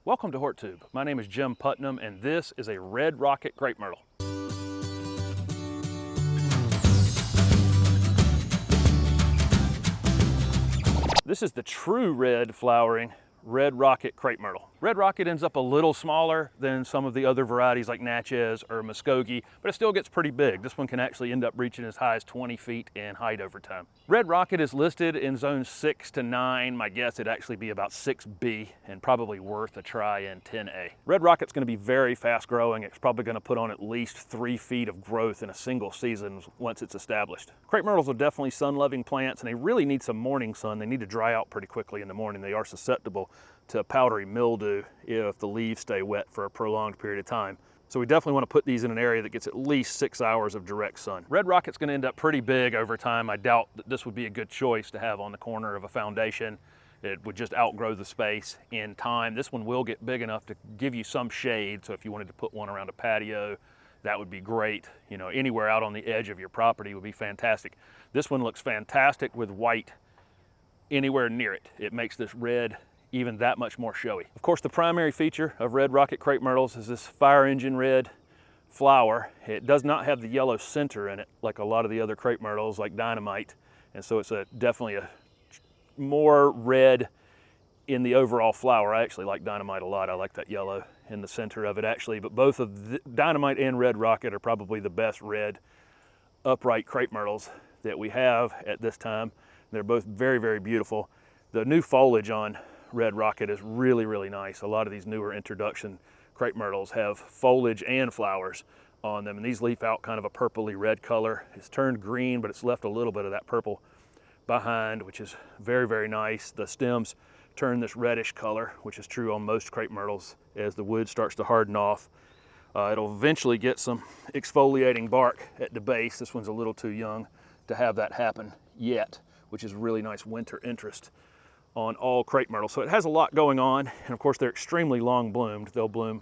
Welcome to HortTube. My name is Jim Putnam and this is a Red Rocket Crape Myrtle. This is the true red flowering Red Rocket Crape Myrtle. Red Rocket ends up a little smaller than some of the other varieties like Natchez or Muskogee, but it still gets pretty big. This one can actually end up reaching as high as 20 feet in height over time. Red Rocket is listed in zones 6 to 9. My guess it'd actually be about 6B and probably worth a try in 10A. Red Rocket's going to be very fast growing. It's probably going to put on at least 3 feet of growth in a single season once it's established. Crepe Myrtles are definitely sun-loving plants and they really need some morning sun. They need to dry out pretty quickly in the morning. They are susceptible to powdery mildew if the leaves stay wet for a prolonged period of time. So we definitely want to put these in an area that gets at least 6 hours of direct sun. Red Rocket's going to end up pretty big over time. I doubt that this would be a good choice to have on the corner of a foundation. It would just outgrow the space in time. This one will get big enough to give you some shade. So if you wanted to put one around a patio, that would be great. You know, anywhere out on the edge of your property would be fantastic. This one looks fantastic with white anywhere near it. It makes this red even that much more showy. Of course, the primary feature of Red Rocket Crape Myrtles is this fire engine red flower. It does not have the yellow center in it like a lot of the other crepe myrtles like Dynamite. And so it's definitely a more red in the overall flower. I actually like Dynamite a lot. I like that yellow in the center of it actually, but both of the Dynamite and Red Rocket are probably the best red upright crepe myrtles that we have at this time. They're both very, very beautiful. The new foliage on Red Rocket is really, really nice. A lot of these newer introduction crepe myrtles have foliage and flowers on them, and these leaf out kind of a purpley red color. It's turned green, but it's left a little bit of that purple behind, which is very, very nice. The stems turn this reddish color, which is true on most crepe myrtles as the wood starts to harden off. It'll eventually get some exfoliating bark at the base. This one's a little too young to have that happen yet, which is really nice winter interest on all crepe myrtles. So it has a lot going on, and of course they're extremely long bloomed. They'll bloom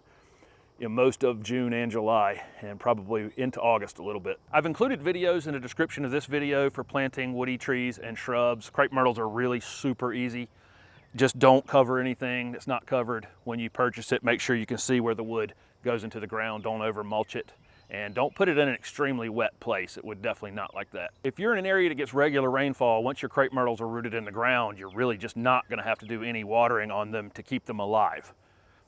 in most of June and July and probably into August a little bit. I've included videos in the description of this video for planting woody trees and shrubs. Crepe myrtles are really super easy. Just don't cover anything that's not covered when you purchase it. Make sure you can see where the wood goes into the ground. Don't over mulch it. And don't put it in an extremely wet place. It would definitely not like that. If you're in an area that gets regular rainfall, once your crepe myrtles are rooted in the ground, you're really just not gonna have to do any watering on them to keep them alive.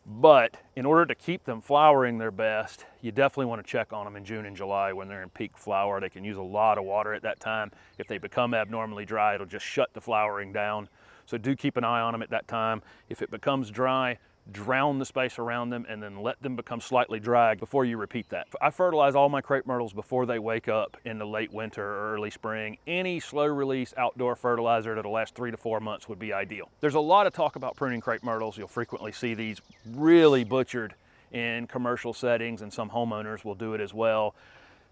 But in order to keep them flowering their best, you definitely wanna check on them in June and July when they're in peak flower. They can use a lot of water at that time. If they become abnormally dry, it'll just shut the flowering down. So do keep an eye on them at that time. If it becomes dry, drown the space around them and then let them become slightly dry before you repeat that. I fertilize all my crepe myrtles before they wake up in the late winter or early spring. Any slow release outdoor fertilizer that'll last 3 to 4 months would be ideal. There's a lot of talk about pruning crepe myrtles. You'll frequently see these really butchered in commercial settings, and some homeowners will do it as well.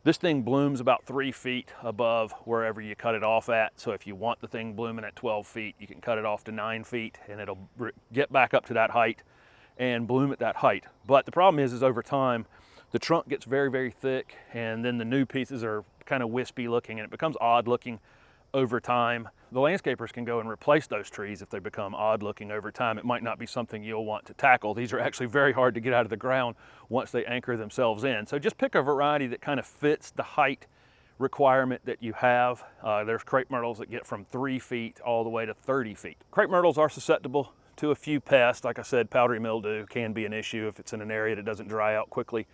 This thing blooms about 3 feet above wherever you cut it off at. So if you want the thing blooming at 12 feet, you can cut it off to 9 feet and it'll get back up to that height and bloom at that height. But the problem is over time, the trunk gets very, very thick, and then the new pieces are kind of wispy looking and it becomes odd looking over time. The landscapers can go and replace those trees if they become odd looking over time. It might not be something you'll want to tackle. These are actually very hard to get out of the ground once they anchor themselves in. So just pick a variety that kind of fits the height requirement that you have. There's crepe myrtles that get from 3 feet all the way to 30 feet. Crepe myrtles are susceptible to a few pests. Like I said, powdery mildew can be an issue if it's in an area that doesn't dry out quickly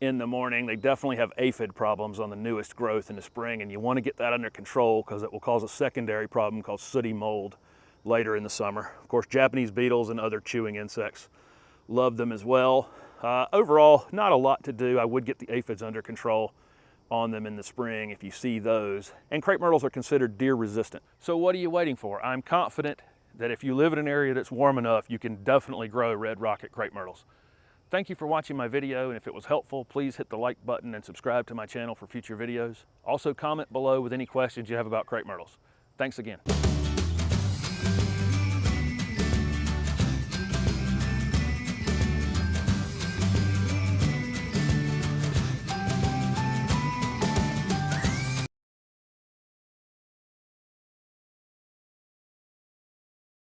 in the morning. They definitely have aphid problems on the newest growth in the spring, and you want to get that under control because it will cause a secondary problem called sooty mold later in the summer. Of course, Japanese beetles and other chewing insects love them as well. Overall, not a lot to do. I would get the aphids under control on them in the spring if you see those. And crepe myrtles are considered deer resistant. So what are you waiting for? I'm confident that if you live in an area that's warm enough, you can definitely grow Red Rocket Crape Myrtles. Thank you for watching my video, and if it was helpful, please hit the like button and subscribe to my channel for future videos. Also comment below with any questions you have about crepe myrtles. Thanks again.